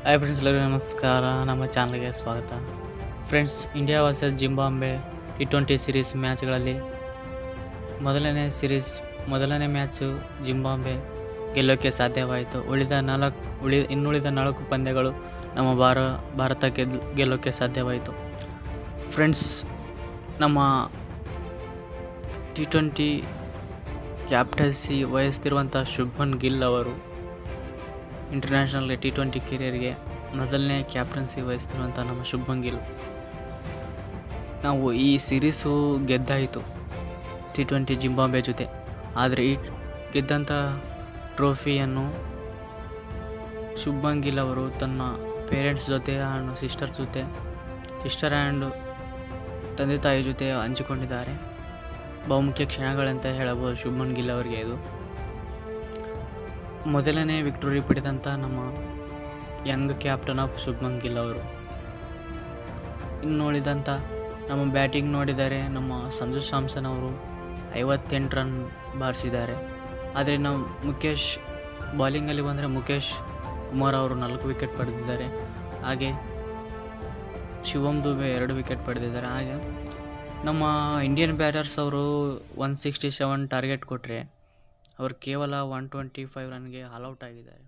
Hi friends, ಎಲ್ಲರಿಗೂ ನಮಸ್ಕಾರ. ನಮ್ಮ ಚಾನಲ್ಗೆ ಸ್ವಾಗತ. Friends, India versus Zimbabwe T20 series ಮ್ಯಾಚ್ಗಳಲ್ಲಿ ಮೊದಲನೇ ಮ್ಯಾಚು ಜಿಂಬಾಬ್ವೆ ಗೆಲ್ಲೋಕ್ಕೆ ಸಾಧ್ಯವಾಯಿತು. ಇನ್ನುಳಿದ 4 ಪಂದ್ಯಗಳು ನಮ್ಮ ಭಾರತಕ್ಕೆ ಗೆಲ್ಲೋಕ್ಕೆ ಸಾಧ್ಯವಾಯಿತು. ಫ್ರೆಂಡ್ಸ್, ನಮ್ಮ T20 ಕ್ಯಾಪ್ಟನ್ಸಿ ವಹಿಸ್ತಿರುವಂಥ ಶುಭ್ಮನ್ ಗಿಲ್ ಅವರು ಇಂಟರ್ನ್ಯಾಷನಲ್ T20 ಕೆರಿಯರ್ಗೆ ಮೊದಲನೇ ಕ್ಯಾಪ್ಟನ್ಸಿ ವಹಿಸ್ತಿರುವಂಥ ನಮ್ಮ ಶುಭ್ಮನ್ ಗಿಲ್. ನಾವು ಈ ಸೀರೀಸು ಗೆದ್ದಾಯಿತು T20 ಜಿಂಬಾಬ್ವೆ ಜೊತೆ. ಆದರೆ ಈ ಗೆದ್ದಂಥ ಟ್ರೋಫಿಯನ್ನು ಶುಭ್ಮನ್ ಗಿಲ್ ಅವರು ತನ್ನ ಪೇರೆಂಟ್ಸ್ ಜೊತೆ ಆ್ಯಂಡ್ ಸಿಸ್ಟರ್ ಆ್ಯಂಡ್ ತಂದೆ ತಾಯಿ ಜೊತೆ ಹಂಚಿಕೊಂಡಿದ್ದಾರೆ. ಬಹುಮುಖ್ಯ ಕ್ಷಣಗಳಂತ ಹೇಳಬಹುದು ಶುಭ್ಮನ್ ಗಿಲ್ ಅವರಿಗೆ. ಇದು ಮೊದಲನೇ ವಿಕ್ಟರಿ ಪಡೆದಂಥ ನಮ್ಮ Young captain of Shubman Gill ಅವರು. ಇನ್ನು ನೋಡಿದಂಥ ನಮ್ಮ ಬ್ಯಾಟಿಂಗ್ ನೋಡಿದರೆ ನಮ್ಮ ಸಂಜು ಸ್ಯಾಮ್ಸನ್ ಅವರು 58 ರನ್ ಬಾರಿಸಿದ್ದಾರೆ. ಆದರೆ ನಾವು ಬೌಲಿಂಗಲ್ಲಿ ಬಂದರೆ ಮುಖೇಶ್ ಕುಮಾರ್ ಅವರು 4 ವಿಕೆಟ್ ಪಡೆದಿದ್ದಾರೆ. ಹಾಗೆ ಶಿವಮ್ ದುಬೆ 2 ವಿಕೆಟ್ ಪಡೆದಿದ್ದಾರೆ. ಹಾಗೆ ನಮ್ಮ ಇಂಡಿಯನ್ ಬ್ಯಾಟರ್ಸ್ ಅವರು 167 ಟಾರ್ಗೆಟ್ ಕೊಟ್ಟರೆ ಅವರು ಕೇವಲ 125 ರನ್ಗೆ ಆಲ್ಔಟ್ ಆಗಿದ್ದಾರೆ.